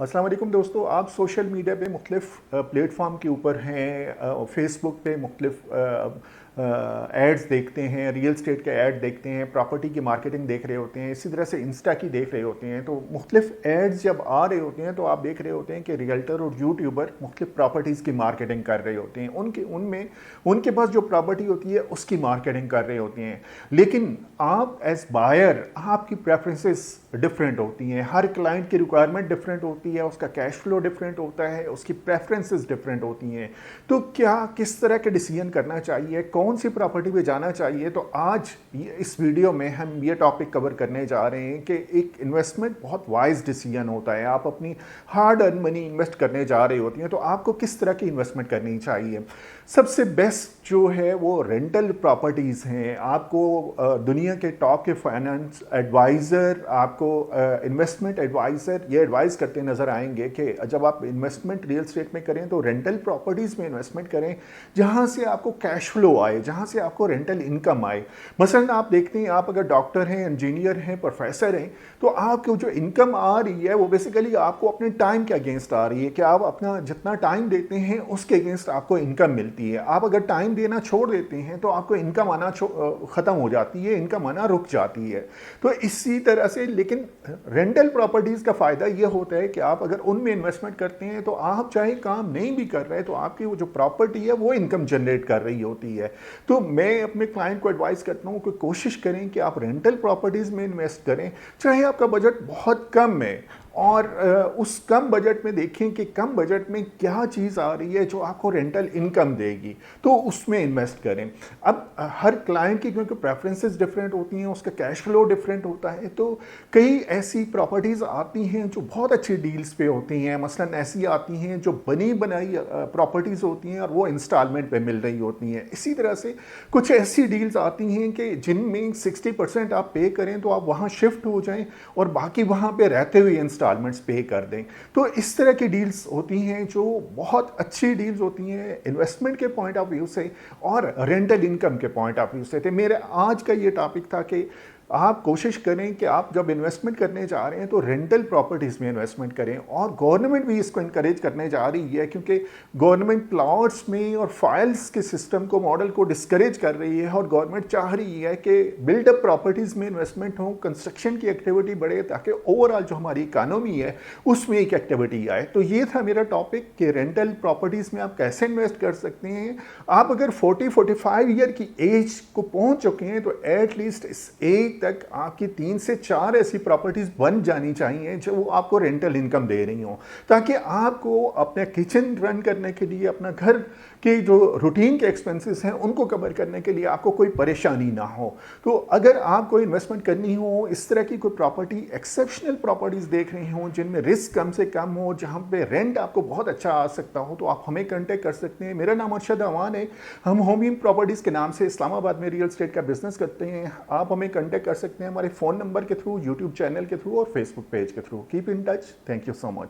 अस्सलाम वालेकुम दोस्तों, आप सोशल मीडिया पे मुख्तलिफ प्लेटफॉर्म के ऊपर हैं। फेसबुक पे मुख्तलिफ एड्स देखते हैं, रियल स्टेट के ऐड देखते हैं, प्रॉपर्टी की मार्केटिंग देख रहे होते हैं, इसी तरह से इंस्टा की देख रहे होते हैं। तो मुख्तलिफ एड्स जब आ रहे होते हैं तो आप देख रहे होते हैं कि रियल्टर और यूट्यूबर मुख्तलिफ प्रॉपर्टीज़ की मार्केटिंग कर रहे होते हैं। उनके पास जो प्रॉपर्टी होती है उसकी मार्केटिंग कर रहे होते हैं। लेकिन आप एज बायर, आपकी प्रेफरेंसेस डिफरेंट होती हैं, हर क्लाइंट की रिक्वायरमेंट डिफरेंट होती है, उसका कैश फ्लो डिफरेंट होता है, उसकी प्रेफरेंसेस डिफरेंट होती हैं। तो क्या किस तरह के डिसीजन करना चाहिए, कौन सी प्रॉपर्टी पे जाना चाहिए, तो आज इस वीडियो में हम ये टॉपिक कवर करने जा रहे हैं कि एक इन्वेस्टमेंट बहुत वाइज डिसीजन होता है। आप अपनी हार्ड अर्न मनी इन्वेस्ट करने जा रहे होती हैं तो आपको किस तरह की इन्वेस्टमेंट करनी चाहिए। सबसे बेस्ट जो है वो रेंटल प्रॉपर्टीज़ हैं। आपको दुनिया के टॉप के फाइनेंस एडवाइज़र, आपको इन्वेस्टमेंट एडवाइज़र ये एडवाइस करते नज़र आएंगे कि जब आप इन्वेस्टमेंट रियल स्टेट में करें तो रेंटल प्रॉपर्टीज़ में इन्वेस्टमेंट करें जहां से आपको कैश फ्लो आए, जहां से आपको रेंटल इनकम आए। मसलन आप देखते हैं, आप अगर डॉक्टर हैं, इंजीनियर हैं, प्रोफेसर हैं, तो आपको जो इनकम आ रही है वो बेसिकली आपको अपने टाइम के अगेंस्ट आ रही है कि आप अपना जितना टाइम देते हैं उसके अगेंस्ट आपको इनकम मिलती है। आप अगर टाइम देना छोड़ देते हैं तो आपको इनकम आना ख़त्म हो जाती है, इनकम आना रुक जाती है। तो इसी तरह से लेकिन रेंटल प्रॉपर्टीज़ का फ़ायदा ये होता है कि आप अगर उनमें इन्वेस्टमेंट करते हैं तो आप चाहे काम नहीं भी कर रहे तो आपकी वो जो प्रॉपर्टी है वो इनकम जनरेट कर रही होती है। तो मैं अपने क्लाइंट को एडवाइस करता हूँ कि कोशिश करें कि आप रेंटल प्रॉपर्टीज़ में इन्वेस्ट करें, चाहे आपका बजट बहुत कम है, और उस कम बजट में देखें कि कम बजट में क्या चीज़ आ रही है जो आपको रेंटल इनकम देगी, तो उसमें इन्वेस्ट करें। अब हर क्लाइंट की क्योंकि प्रेफरेंसेस डिफरेंट होती हैं, उसका कैश फ्लो डिफरेंट होता है, तो कई ऐसी प्रॉपर्टीज़ आती हैं जो बहुत अच्छी डील्स पे होती हैं। मसलन ऐसी आती हैं जो बनी बनाई प्रॉपर्टीज़ होती हैं और वो इंस्टॉलमेंट पे मिल रही होती हैं। इसी तरह से कुछ ऐसी डील्स आती हैं कि जिनमें 60% आप पे करें तो आप वहाँ शिफ्ट हो जाएं और बाकी वहाँ पे रहते हुए इंस्टॉलमेंट्स पे कर दें। तो इस तरह की डील्स होती हैं जो बहुत अच्छी डील्स होती हैं इन्वेस्टमेंट के पॉइंट ऑफ व्यू से और रेंटल इनकम के पॉइंट ऑफ व्यू से। तो मेरे आज का ये टॉपिक था कि आप कोशिश करें कि आप जब इन्वेस्टमेंट करने जा रहे हैं तो रेंटल प्रॉपर्टीज़ में इन्वेस्टमेंट करें। और गवर्नमेंट भी इसको इनकरेज करने जा रही है क्योंकि गवर्नमेंट प्लॉट्स में और फाइल्स के सिस्टम को, मॉडल को डिस्करेज कर रही है, और गवर्नमेंट चाह रही है कि बिल्डअप प्रॉपर्टीज़ में इन्वेस्टमेंट हो, कंस्ट्रक्शन की एक्टिविटी बढ़े, ताकि ओवरऑल जो हमारी इकानमी है उसमें एक एक्टिविटी आए। तो ये था मेरा टॉपिक कि रेंटल प्रॉपर्टीज़ में आप कैसे इन्वेस्ट कर सकते हैं। आप अगर 40-45 ईयर की एज को पहुँच चुके हैं तो एटलीस्ट इस एज तक आपकी 3 से 4 ऐसी प्रॉपर्टीज बन जानी चाहिए जो आपको रेंटल इनकम दे रही हो, ताकि आपको अपने किचन रन करने के लिए, अपना घर के जो रूटीन के एक्सपेंसेस हैं उनको कवर करने के लिए आपको कोई परेशानी ना हो। तो अगर आपको इन्वेस्टमेंट करनी हो, इस तरह की कोई प्रॉपर्टी, एक्सेप्शनल प्रॉपर्टीज देख रही हो जिनमें रिस्क कम से कम हो, जहां पे रेंट आपको बहुत अच्छा आ सकता हो, तो आप हमें कांटेक्ट कर सकते हैं। मेरा नाम अरशद अमान है। हम होमियम प्रॉपर्टीज के नाम से इस्लामाबाद में रियल एस्टेट का बिजनेस करते हैं। आप हमें कांटेक्ट कर सकते हैं हमारे फ़ोन नंबर के थ्रू, यूट्यूब चैनल के थ्रू और फेसबुक पेज के through. Keep in touch. Thank you so much.